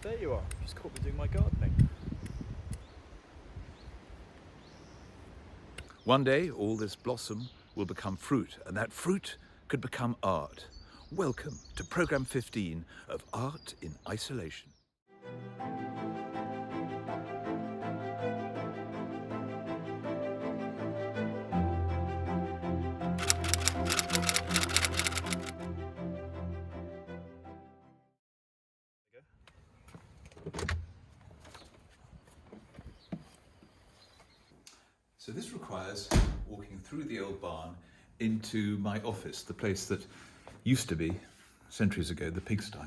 There you are. Just caught me doing my gardening. One day, all this blossom will become fruit, and that fruit could become art. Welcome to Programme 15 of Art in Isolation. So this requires walking through the old barn into my office, the place that used to be, centuries ago, the pigsty.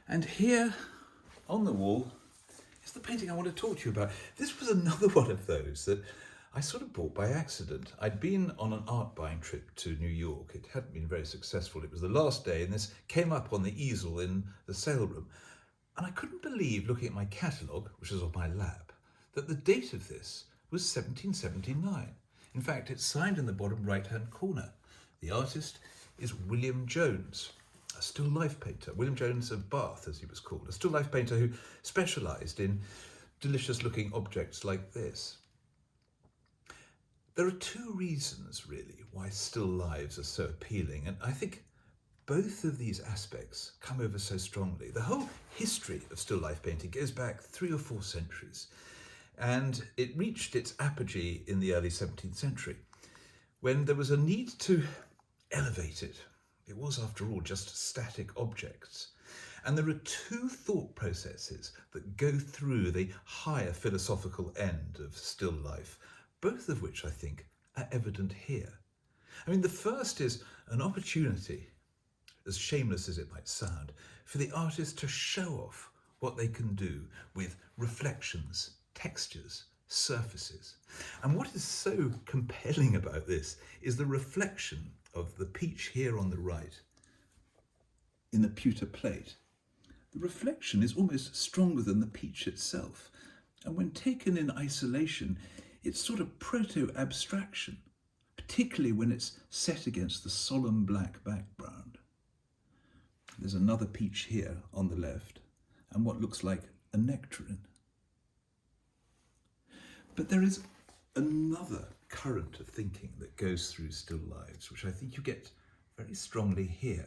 And here on the wall is the painting I want to talk to you about. This was another one of those that I sort of bought by accident. I'd been on an art buying trip to New York. It hadn't been very successful. It was the last day, and this came up on the easel in the sale room. And I couldn't believe, looking at my catalogue, which was on my lap, that the date of this was 1779. In fact, it's signed in the bottom right-hand corner. The artist is William Jones, a still life painter. William Jones of Bath, as he was called, a still life painter who specialised in delicious-looking objects like this. There are two reasons, really, why still lives are so appealing, and I think both of these aspects come over so strongly. The whole history of still life painting goes back 3 or 4 centuries, and it reached its apogee in the early 17th century, when there was a need to elevate it. It was, after all, just static objects. And there are two thought processes that go through the higher philosophical end of still life, both of which I think are evident here. I mean, the first is an opportunity, as shameless as it might sound, for the artist to show off what they can do with reflections, textures, surfaces. And what is so compelling about this is the reflection of the peach here on the right in the pewter plate. The reflection is almost stronger than the peach itself. And when taken in isolation, it's sort of proto-abstraction, particularly when it's set against the solemn black background. There's another peach here on the left, and what looks like a nectarine. But there is another current of thinking that goes through still lives, which I think you get very strongly here.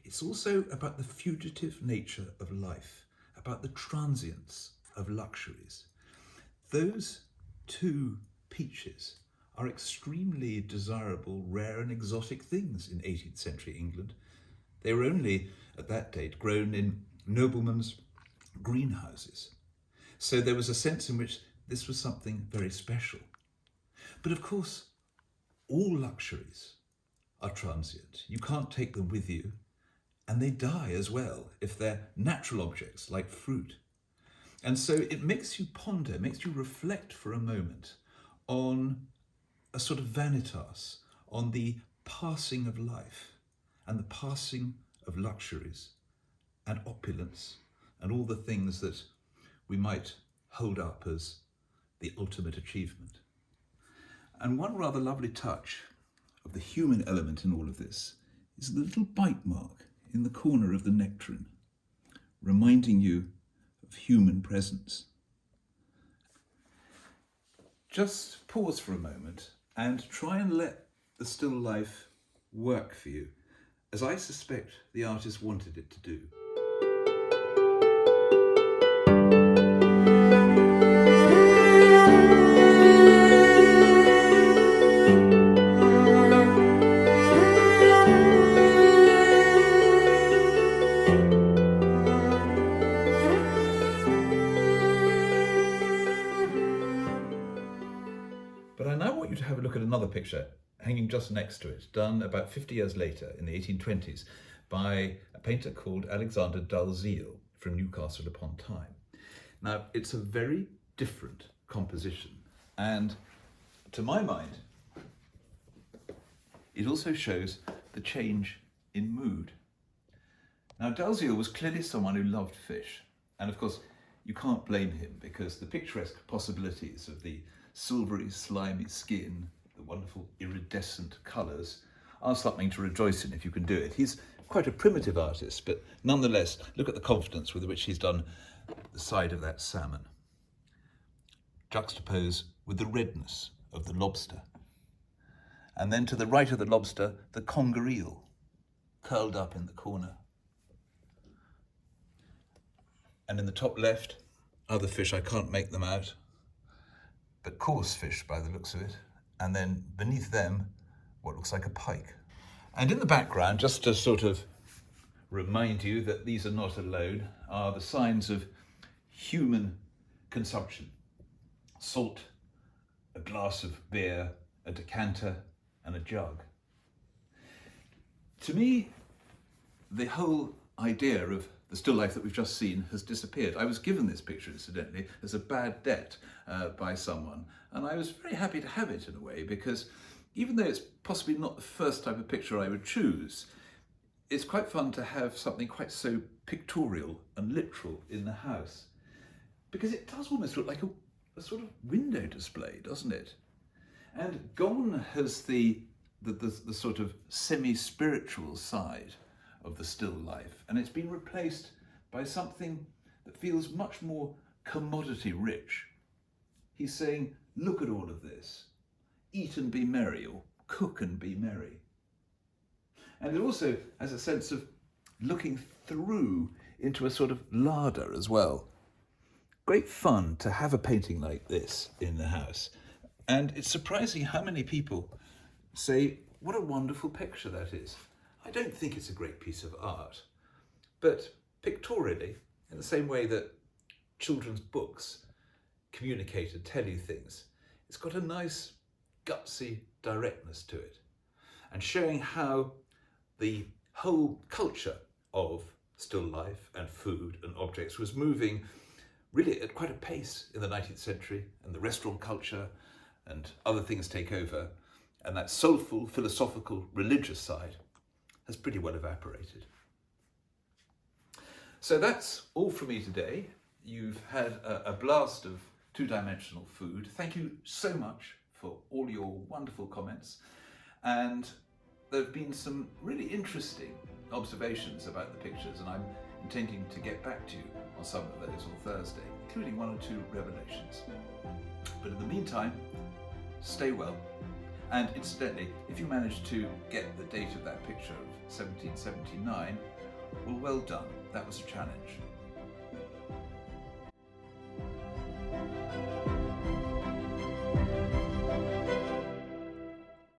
It's also about the fugitive nature of life, about the transience of luxuries. Those two peaches are extremely desirable, rare and exotic things in 18th century England. They were only, at that date, grown in noblemen's greenhouses. So there was a sense in which this was something very special. But of course, all luxuries are transient. You can't take them with you, and they die as well if they're natural objects like fruit. And so it makes you ponder, makes you reflect for a moment on a sort of vanitas, on the passing of life and the passing of luxuries and opulence and all the things that we might hold up as the ultimate achievement. And one rather lovely touch of the human element in all of this is the little bite mark in the corner of the nectarine, reminding you of human presence. Just pause for a moment and try and let the still life work for you, as I suspect the artist wanted it to do. But I now want you to have a look at another picture hanging just next to it, done about 50 years later in the 1820s by a painter called Alexander Dolle from Newcastle upon Tyne. Now, it's a very different composition, and to my mind, it also shows the change in mood. Now, Dolle was clearly someone who loved fish, and of course, you can't blame him because the picturesque possibilities of the silvery, slimy skin, the wonderful iridescent colours are something to rejoice in if you can do it. He's quite a primitive artist, but nonetheless, look at the confidence with which he's done the side of that salmon. Juxtapose with the redness of the lobster. And then to the right of the lobster, the conger eel, curled up in the corner. And in the top left, other fish, I can't make them out, but coarse fish by the looks of it. And then beneath them, what looks like a pike. And in the background, just to sort of remind you that these are not alone, are the signs of human consumption. Salt, a glass of beer, a decanter, and a jug. To me, the whole idea of the still life that we've just seen has disappeared. I was given this picture, incidentally, as a bad debt by someone, and I was very happy to have it in a way, because even though it's possibly not the first type of picture I would choose, it's quite fun to have something quite so pictorial and literal in the house, because it does almost look like a sort of window display, doesn't it? And gone has the sort of semi-spiritual side of the still life, and it's been replaced by something that feels much more commodity rich. He's saying, look at all of this, eat and be merry, or cook and be merry. And it also has a sense of looking through into a sort of larder as well. Great fun to have a painting like this in the house. And it's surprising how many people say, what a wonderful picture that is. I don't think it's a great piece of art, but pictorially, in the same way that children's books communicate and tell you things, it's got a nice gutsy directness to it, and showing how the whole culture of still life and food and objects was moving really at quite a pace in the 19th century, and the restaurant culture and other things take over, and that soulful, philosophical, religious side has pretty well evaporated. So that's all from me today. You've had a blast of two-dimensional food. Thank you so much for all your wonderful comments. And there have been some really interesting observations about the pictures, and I'm intending to get back to you on some of those on Thursday, including one or two revelations. But in the meantime, stay well. And incidentally, if you manage to get the date of that picture of 1779, well done. That was a challenge.